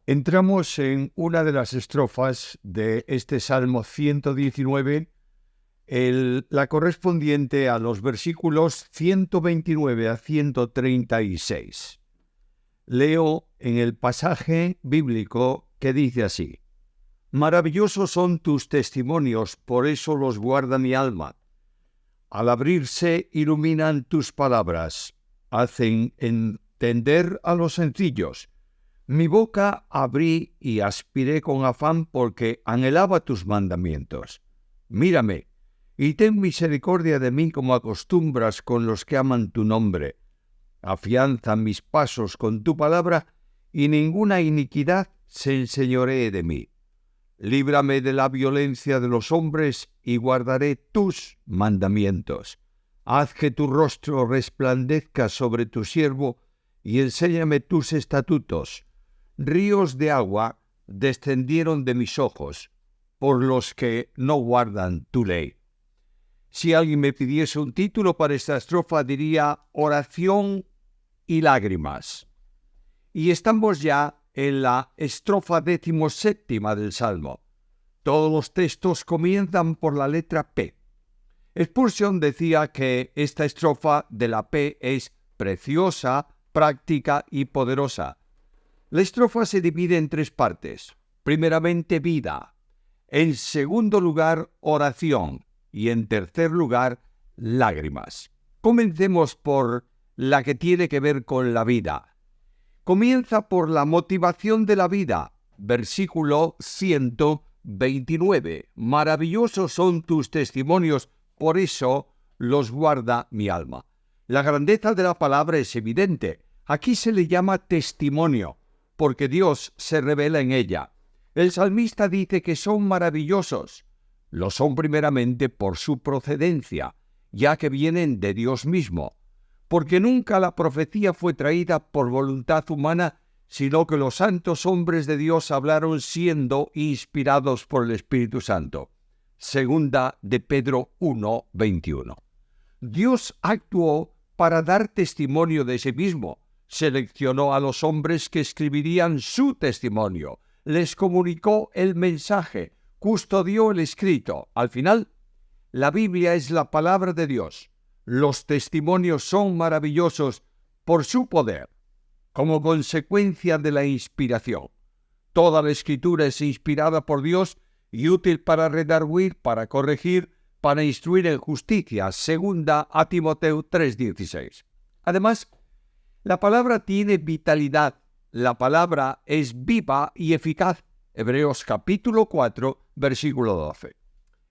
Entramos en una de las estrofas de este Salmo 119, la correspondiente a los versículos 129 a 136. Leo en el pasaje bíblico que dice así: Maravillosos son tus testimonios, por eso los guarda mi alma. Al abrirse iluminan tus palabras, hacen entender a los sencillos. Mi boca abrí y aspiré con afán porque anhelaba tus mandamientos. Mírame, y ten misericordia de mí como acostumbras con los que aman tu nombre. Afianza mis pasos con tu palabra, y ninguna iniquidad se enseñoree de mí. Líbrame de la violencia de los hombres, y guardaré tus mandamientos. Haz que tu rostro resplandezca sobre tu siervo, y enséñame tus estatutos. Ríos de agua descendieron de mis ojos, por los que no guardan tu ley. Si alguien me pidiese un título para esta estrofa, diría Oración y lágrimas. Y estamos ya en la estrofa 17 del Salmo. Todos los textos comienzan por la letra P. Spurgeon decía que esta estrofa de la P es preciosa, práctica y poderosa. La estrofa se divide en tres partes. Primeramente, vida. En segundo lugar, oración. Y en tercer lugar, lágrimas. Comencemos por la que tiene que ver con la vida. Comienza por la motivación de la vida. Versículo 129. Maravillosos son tus testimonios, por eso los guarda mi alma. La grandeza de la palabra es evidente. Aquí se le llama testimonio, porque Dios se revela en ella. El salmista dice que son maravillosos. Lo son primeramente por su procedencia, ya que vienen de Dios mismo, porque nunca la profecía fue traída por voluntad humana, sino que los santos hombres de Dios hablaron siendo inspirados por el Espíritu Santo. Segunda de Pedro 1:21. Dios actuó para dar testimonio de sí mismo. Seleccionó a los hombres que escribirían su testimonio, les comunicó el mensaje, custodió el escrito. Al final, la Biblia es la palabra de Dios. Los testimonios son maravillosos por su poder, como consecuencia de la inspiración. Toda la Escritura es inspirada por Dios y útil para redarguir, para corregir, para instruir en justicia. Segunda a Timoteo 3:16. Además, la palabra tiene vitalidad. La palabra es viva y eficaz. Hebreos capítulo 4, versículo 12.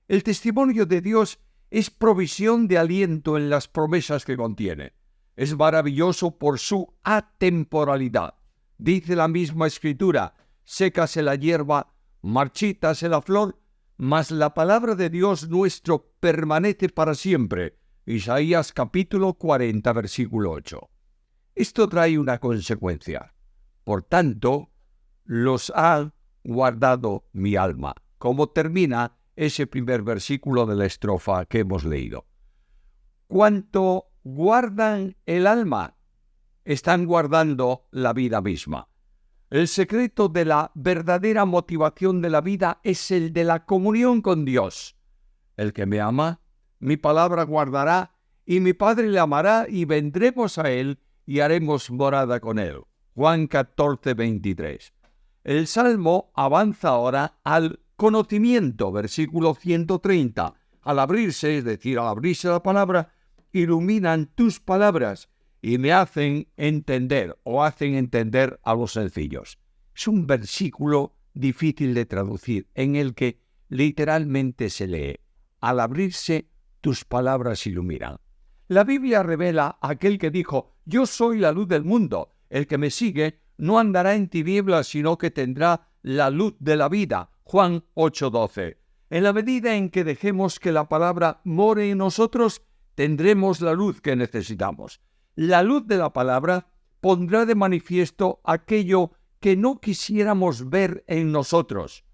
El testimonio de Dios es provisión de aliento en las promesas que contiene. Es maravilloso por su atemporalidad. Dice la misma Escritura: sécase la hierba, marchítase la flor, mas la palabra de Dios nuestro permanece para siempre. Isaías capítulo 40, versículo 8. Esto trae una consecuencia. Por tanto, los ha guardado mi alma, como termina ese primer versículo de la estrofa que hemos leído. Cuanto guardan el alma, están guardando la vida misma. El secreto de la verdadera motivación de la vida es el de la comunión con Dios. El que me ama, mi palabra guardará, y mi Padre le amará, y vendremos a él y haremos morada con él. Juan 14:23. El Salmo avanza ahora al conocimiento, versículo 130. Al abrirse, es decir, al abrirse la palabra, iluminan tus palabras y me hacen entender o hacen entender a los sencillos. Es un versículo difícil de traducir, en el que literalmente se lee: al abrirse, tus palabras iluminan. La Biblia revela a aquel que dijo: yo soy la luz del mundo, el que me sigue no andará en tinieblas, sino que tendrá la luz de la vida. Juan 8:12. En la medida en que dejemos que la palabra more en nosotros, tendremos la luz que necesitamos. La luz de la palabra pondrá de manifiesto aquello que no quisiéramos ver en nosotros.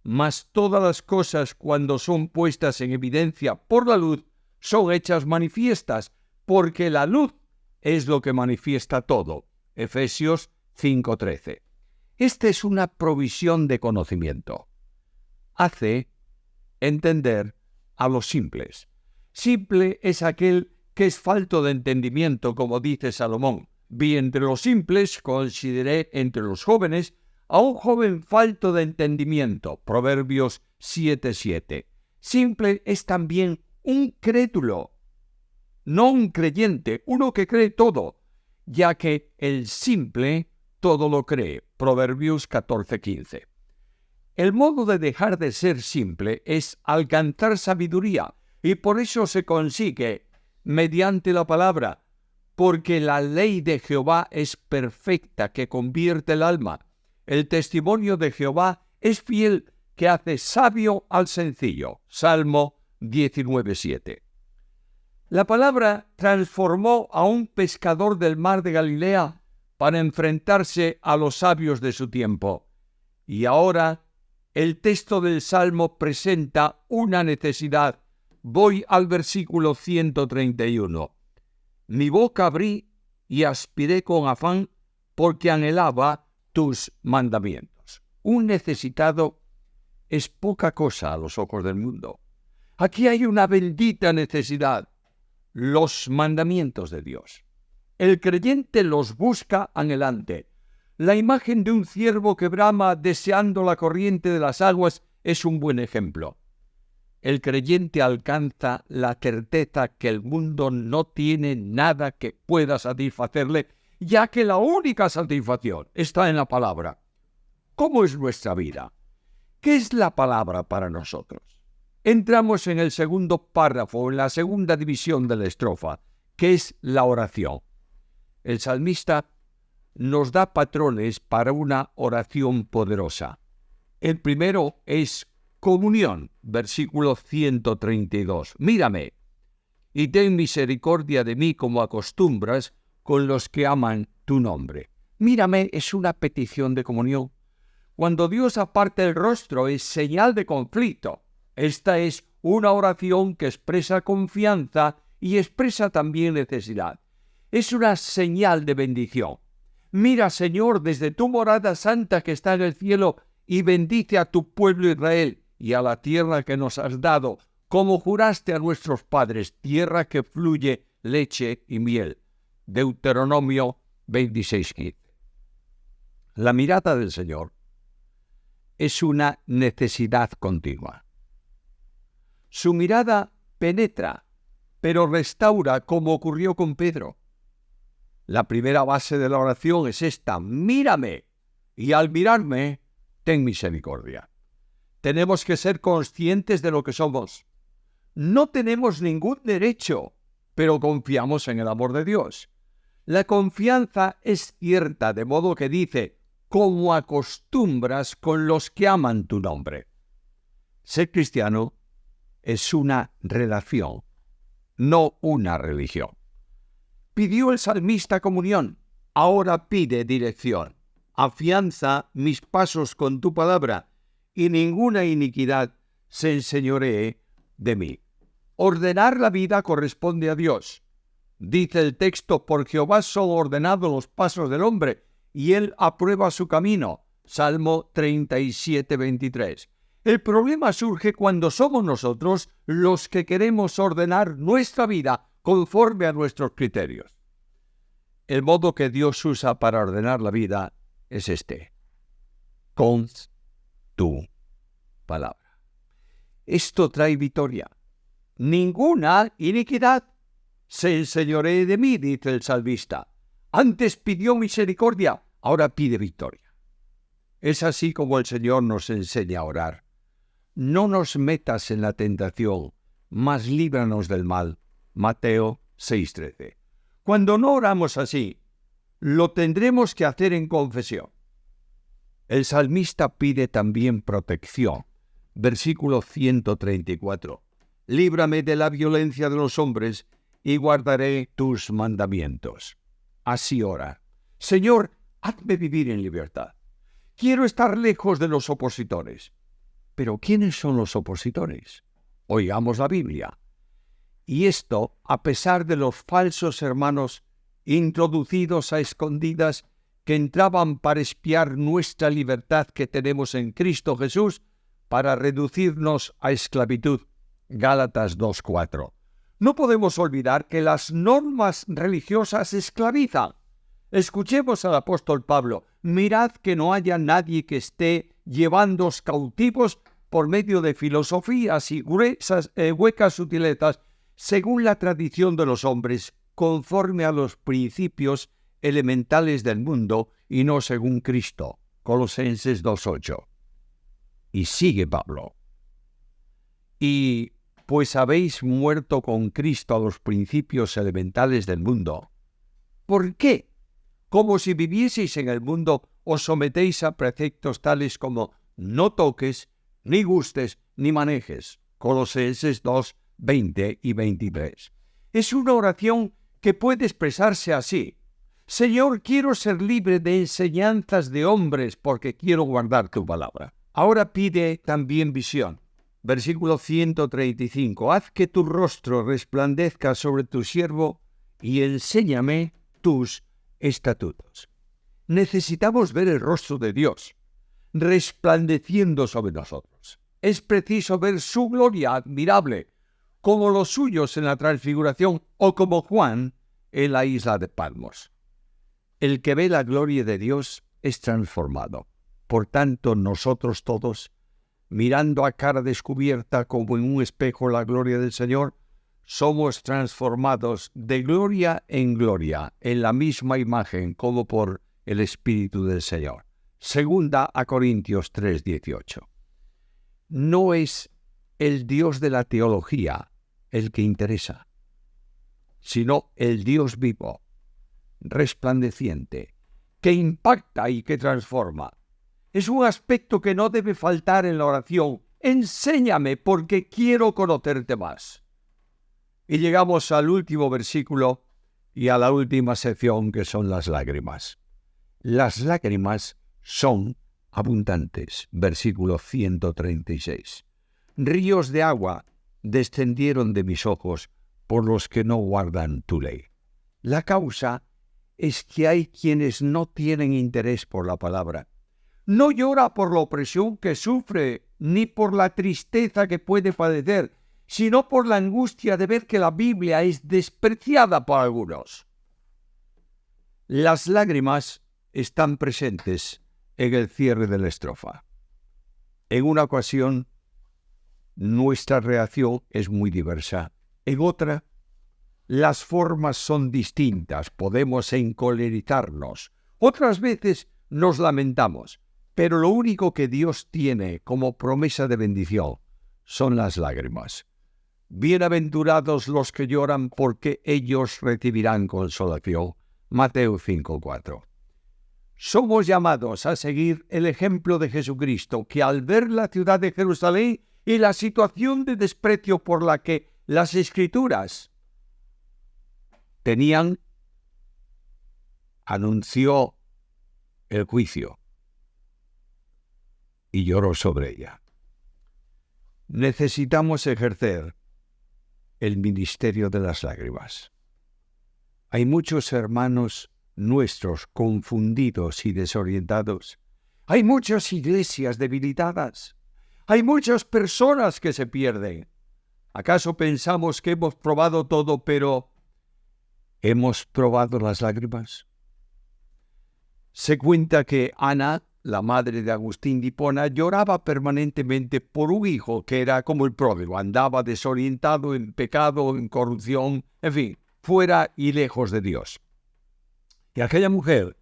Mas todas las cosas, cuando son puestas en evidencia por la luz, son hechas manifiestas, porque la luz es lo que manifiesta todo. Efesios 5:13. Esta es una provisión de conocimiento. Hace entender a los simples. Simple es aquel que es falto de entendimiento, como dice Salomón. Vi entre los simples, consideré entre los jóvenes, a un joven falto de entendimiento. Proverbios 7:7. Simple es también un crédulo, no un creyente, uno que cree todo, ya que el simple todo lo cree. Proverbios 14:15. El modo de dejar de ser simple es alcanzar sabiduría, y por eso se consigue mediante la palabra, porque la ley de Jehová es perfecta, que convierte el alma. El testimonio de Jehová es fiel, que hace sabio al sencillo. Salmo 19:7. La palabra transformó a un pescador del mar de Galilea para enfrentarse a los sabios de su tiempo. Y ahora el texto del Salmo presenta una necesidad. Voy al versículo 131. Mi boca abrí y aspiré con afán, porque anhelaba tus mandamientos. Un necesitado es poca cosa a los ojos del mundo. Aquí hay una bendita necesidad: los mandamientos de Dios. El creyente los busca anhelante. La imagen de un ciervo que brama deseando la corriente de las aguas es un buen ejemplo. El creyente alcanza la certeza que el mundo no tiene nada que pueda satisfacerle, ya que la única satisfacción está en la palabra. ¿Cómo es nuestra vida? ¿Qué es la palabra para nosotros? Entramos en el segundo párrafo, en la segunda división de la estrofa, que es la oración. El salmista nos da patrones para una oración poderosa. El primero es comunión, versículo 132. Mírame y ten misericordia de mí como acostumbras con los que aman tu nombre. Mírame es una petición de comunión. Cuando Dios aparta el rostro es señal de conflicto. Esta es una oración que expresa confianza y expresa también necesidad. Es una señal de bendición. Mira, Señor, desde tu morada santa que está en el cielo, y bendice a tu pueblo Israel y a la tierra que nos has dado, como juraste a nuestros padres, tierra que fluye leche y miel. Deuteronomio 26:15. La mirada del Señor es una necesidad continua. Su mirada penetra, pero restaura, como ocurrió con Pedro. La primera base de la oración es esta: mírame, y al mirarme, ten misericordia. Tenemos que ser conscientes de lo que somos. No tenemos ningún derecho, pero confiamos en el amor de Dios. La confianza es cierta, de modo que dice: como acostumbras con los que aman tu nombre. Ser cristiano es una relación, no una religión. Pidió el salmista comunión, ahora pide dirección. Afianza mis pasos con tu palabra, y ninguna iniquidad se enseñoree de mí. Ordenar la vida corresponde a Dios. Dice el texto: por Jehová son ordenados los pasos del hombre, y él aprueba su camino. Salmo 37:23. El problema surge cuando somos nosotros los que queremos ordenar nuestra vida conforme a nuestros criterios. El modo que Dios usa para ordenar la vida es este: con tu palabra. Esto trae victoria. Ninguna iniquidad se enseñoree de mí, dice el salmista. Antes pidió misericordia, ahora pide victoria. Es así como el Señor nos enseña a orar. No nos metas en la tentación, mas líbranos del mal. Mateo 6:13. Cuando no oramos así, lo tendremos que hacer en confesión. El salmista pide también protección. Versículo 134. Líbrame de la violencia de los hombres y guardaré tus mandamientos. Así ora: Señor, hazme vivir en libertad. Quiero estar lejos de los opositores. Pero ¿quiénes son los opositores? Oigamos la Biblia. Y esto a pesar de los falsos hermanos introducidos a escondidas que entraban para espiar nuestra libertad que tenemos en Cristo Jesús, para reducirnos a esclavitud. Gálatas 2:4. No podemos olvidar que las normas religiosas esclavizan. Escuchemos al apóstol Pablo: mirad que no haya nadie que esté llevándoos cautivos por medio de filosofías y huecas sutilezas, según la tradición de los hombres, conforme a los principios elementales del mundo y no según Cristo. Colosenses 2:8. Y sigue Pablo: y pues habéis muerto con Cristo a los principios elementales del mundo. ¿Por qué? Como si vivieseis en el mundo, os sometéis a preceptos tales como no toques, ni gustes, ni manejes. Colosenses 2:20 y 23. Es una oración que puede expresarse así: Señor, quiero ser libre de enseñanzas de hombres porque quiero guardar tu palabra. Ahora pide también visión. Versículo 135. Haz que tu rostro resplandezca sobre tu siervo y enséñame tus estatutos. Necesitamos ver el rostro de Dios resplandeciendo sobre nosotros. Es preciso ver su gloria admirable, como los suyos en la transfiguración o como Juan en la isla de Patmos. El que ve la gloria de Dios es transformado. Por tanto, nosotros todos, mirando a cara descubierta como en un espejo la gloria del Señor, somos transformados de gloria en gloria, en la misma imagen como por el Espíritu del Señor. Segunda a Corintios 3:18. No es el Dios de la teología el que interesa, sino el Dios vivo, resplandeciente, que impacta y que transforma. Es un aspecto que no debe faltar en la oración. Enséñame porque quiero conocerte más. Y llegamos al último versículo y a la última sección, que son las lágrimas. Las lágrimas son abundantes. Versículo 136. Ríos de agua descendieron de mis ojos por los que no guardan tu ley. La causa es que hay quienes no tienen interés por la palabra. No llora por la opresión que sufre, ni por la tristeza que puede padecer, sino por la angustia de ver que la Biblia es despreciada por algunos. Las lágrimas están presentes en el cierre de la estrofa. En una ocasión, nuestra reacción es muy diversa. En otra, las formas son distintas. Podemos encolerizarnos. Otras veces nos lamentamos. Pero lo único que Dios tiene como promesa de bendición son las lágrimas. Bienaventurados los que lloran, porque ellos recibirán consolación. Mateo 5:4. Somos llamados a seguir el ejemplo de Jesucristo, que al ver la ciudad de Jerusalén y la situación de desprecio por la que las Escrituras tenían, anunció el juicio y lloró sobre ella. Necesitamos ejercer el ministerio de las lágrimas. Hay muchos hermanos nuestros confundidos y desorientados. Hay muchas iglesias debilitadas. Hay muchas personas que se pierden. ¿Acaso pensamos que hemos probado todo, pero hemos probado las lágrimas? Se cuenta que Ana, la madre de Agustín de Hipona, lloraba permanentemente por un hijo que era como el pródigo, andaba desorientado en pecado, en corrupción, en fin, fuera y lejos de Dios. Y aquella mujer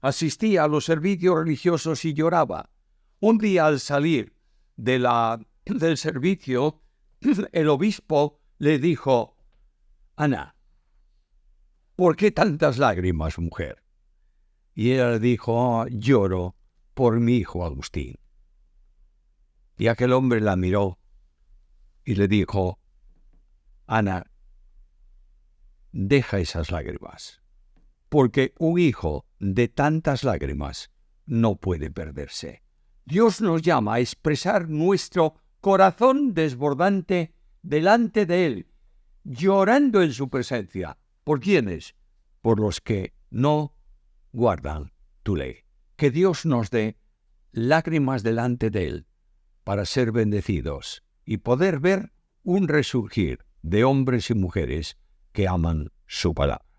asistía a los servicios religiosos y lloraba. Un día, al salir del servicio, el obispo le dijo: Ana, ¿por qué tantas lágrimas, mujer? Y ella le dijo: lloro por mi hijo Agustín. Y aquel hombre la miró y le dijo: Ana, deja esas lágrimas, porque un hijo de tantas lágrimas no puede perderse. Dios nos llama a expresar nuestro corazón desbordante delante de Él, llorando en su presencia. ¿Por quiénes? Por los que no guardan tu ley. Que Dios nos dé lágrimas delante de Él para ser bendecidos y poder ver un resurgir de hombres y mujeres que aman su palabra.